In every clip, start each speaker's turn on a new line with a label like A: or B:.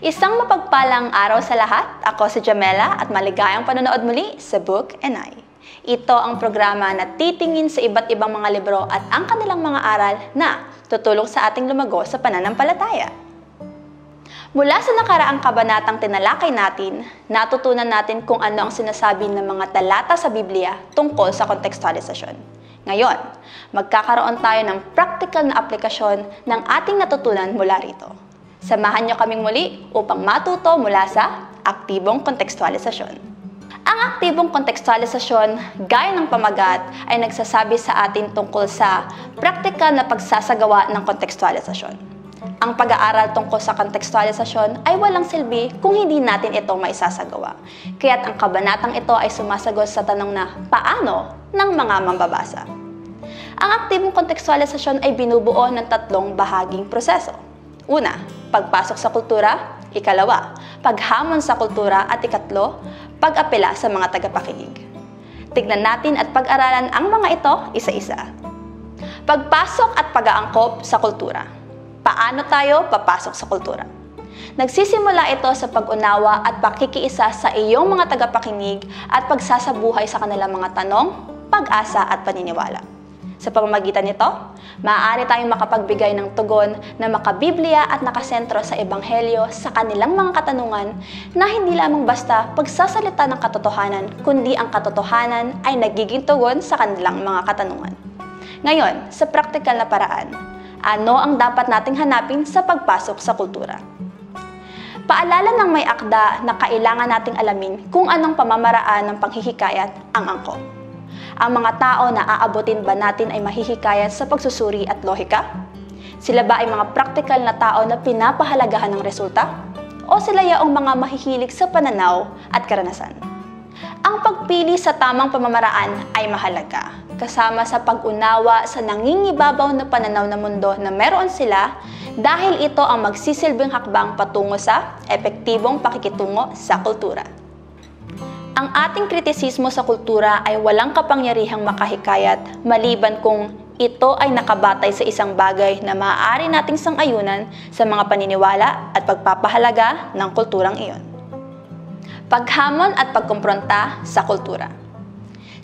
A: Isang mapagpalang araw sa lahat. Ako si Jamela at maligayang panonood muli sa Book and I. Ito ang programa na titingin sa iba't ibang mga libro at ang kanilang mga aral na tutulong sa ating lumago sa pananampalataya. Mula sa nakaraang kabanatang tinalakay natin, natutunan natin kung ano ang sinasabi ng mga talata sa Biblia tungkol sa kontekstualisasyon. Ngayon, magkakaroon tayo ng practical na aplikasyon ng ating natutunan mula rito. Samahan niyo kaming muli upang matuto mula sa aktibong kontekstualisasyon. Ang aktibong kontekstualisasyon, gaya ng pamagat, ay nagsasabi sa atin tungkol sa practical na pagsasagawa ng kontekstualisasyon. Ang pag-aaral tungkol sa kontekstualisasyon ay walang silbi kung hindi natin ito maisasagawa. Kaya't ang kabanatang ito ay sumasagot sa tanong na paano ng mga mambabasa. Ang aktibong kontekstualisasyon ay binubuo ng tatlong bahaging proseso. Una, pagpasok sa kultura. Ikalawa, paghamon sa kultura. At ikatlo, pag-apela sa mga tagapakinig. Tignan natin at pag-aralan ang mga ito isa-isa. Pagpasok at pag-aangkop sa kultura. Paano tayo papasok sa kultura? Nagsisimula ito sa pag-unawa at pakikiisa sa iyong mga tagapakinig at pagsasabuhay sa kanilang mga tanong, pag-asa at paniniwala. Sa pamamagitan nito, maaari tayong makapagbigay ng tugon na makabiblia at nakasentro sa Ebanghelyo sa kanilang mga katanungan na hindi lamang basta pagsasalita ng katotohanan, kundi ang katotohanan ay nagiging tugon sa kanilang mga katanungan. Ngayon, sa praktikal na paraan, ano ang dapat nating hanapin sa pagpasok sa kultura? Paalala ng may akda na kailangan nating alamin kung anong pamamaraan ng panghihikayat ang angkop. Ang mga tao na aabutin ba natin ay mahihikayat sa pagsusuri at lohika? Sila ba ay mga praktikal na tao na pinapahalagahan ng resulta? O sila yaong mga mahihilig sa pananaw at karanasan? Ang pagpili sa tamang pamamaraan ay mahalaga, kasama sa pag-unawa sa nangingibabaw na pananaw ng mundo na meron sila dahil ito ang magsisilbing hakbang patungo sa epektibong pakikitungo sa kultura. Ang ating kritisismo sa kultura ay walang kapangyarihang makahikayat maliban kung ito ay nakabatay sa isang bagay na maaari nating sang-ayunan sa mga paniniwala at pagpapahalaga ng kulturang iyon. Paghamon at pagkumpronta sa kultura.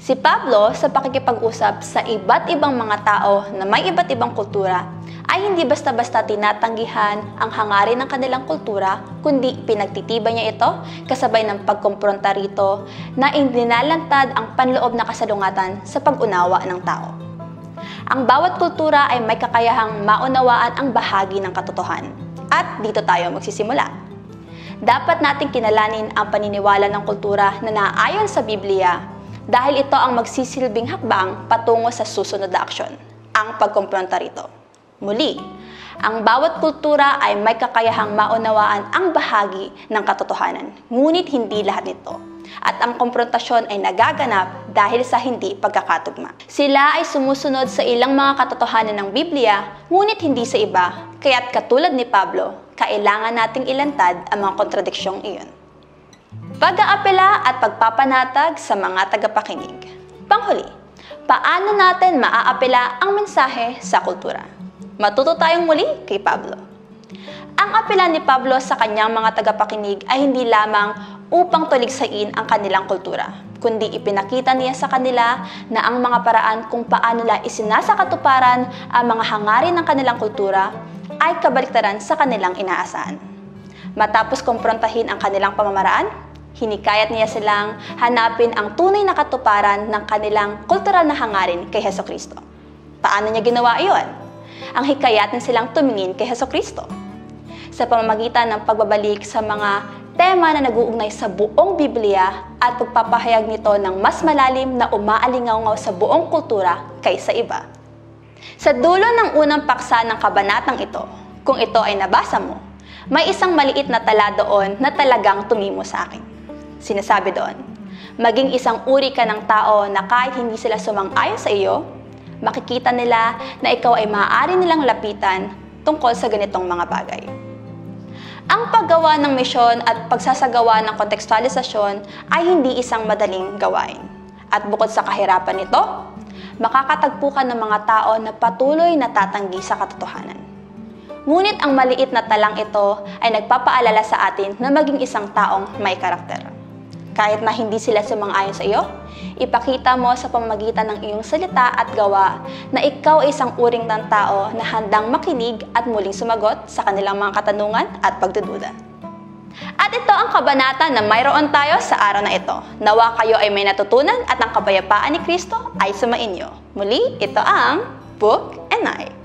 A: Si Pablo, sa pakikipag-usap sa iba't ibang mga tao na may iba't ibang kultura, ay hindi basta-basta tinatanggihan ang hangarin ng kanilang kultura, kundi pinagtitibay niya ito kasabay ng pagkumpronta rito na ininalantad ang panloob na kasalungatan sa pag-unawa ng tao. Ang bawat kultura ay may kakayahang maunawaan ang bahagi ng katotohanan. At dito tayo magsisimula. Dapat nating kinalanin ang paniniwala ng kultura na naayon sa Biblia dahil ito ang magsisilbing hakbang patungo sa susunod na aksyon, ang pagkumpronta rito. Muli, ang bawat kultura ay may kakayahang maunawaan ang bahagi ng katotohanan, ngunit hindi lahat nito. At ang komprontasyon ay nagaganap dahil sa hindi pagkakatugma. Sila ay sumusunod sa ilang mga katotohanan ng Biblia, ngunit hindi sa iba, kaya't katulad ni Pablo, kailangan nating ilantad ang mga kontradiksyong iyon. Pag-aapela at pagpapanatag sa mga tagapakinig. Panghuli, paano natin maaapela ang mensahe sa kultura? Matuto tayong muli kay Pablo. Ang apela ni Pablo sa kanyang mga tagapakinig ay hindi lamang upang tuligsain ang kanilang kultura, kundi ipinakita niya sa kanila na ang mga paraan kung paano nila isinasakatuparan ang mga hangarin ng kanilang kultura ay kabaliktaran sa kanilang inaasahan. Matapos kumprontahin ang kanilang pamamaraan, hinikayat niya silang hanapin ang tunay na katuparan ng kanilang kultural na hangarin kay Hesukristo. Paano niya ginawa iyon? Ang hikayatin silang tumingin kay Hesukristo sa pamamagitan ng pagbabalik sa mga tema na nag-uugnay sa buong Biblia at pagpapahayag nito ng mas malalim na umaalingaw sa buong kultura kaysa iba. Sa dulo ng unang paksa ng kabanatang ito, kung ito ay nabasa mo, may isang maliit na tala doon na talagang tumimo sa akin. Sinasabi doon, maging isang uri ka ng tao na kahit hindi sila sumang-ayon sa iyo, makikita nila na ikaw ay maaari nilang lapitan tungkol sa ganitong mga bagay. Ang paggawa ng misyon at pagsasagawa ng kontekstualisasyon ay hindi isang madaling gawain. At bukod sa kahirapan nito, makakatagpo ka ng mga tao na patuloy na tatanggi sa katotohanan. Ngunit ang maliit na talang ito ay nagpapaalala sa atin na maging isang taong may karakter. Kahit na hindi sila sumang-ayon sa iyo, ipakita mo sa pamamagitan ng iyong salita at gawa na ikaw ay isang uring ng tao na handang makinig at muling sumagot sa kanilang mga katanungan at pagdududa. At ito ang kabanata na mayroon tayo sa araw na ito. Nawa kayo ay may natutunan at ang kapayapaan ni Kristo ay sumainyo. Muli, ito ang Book and I.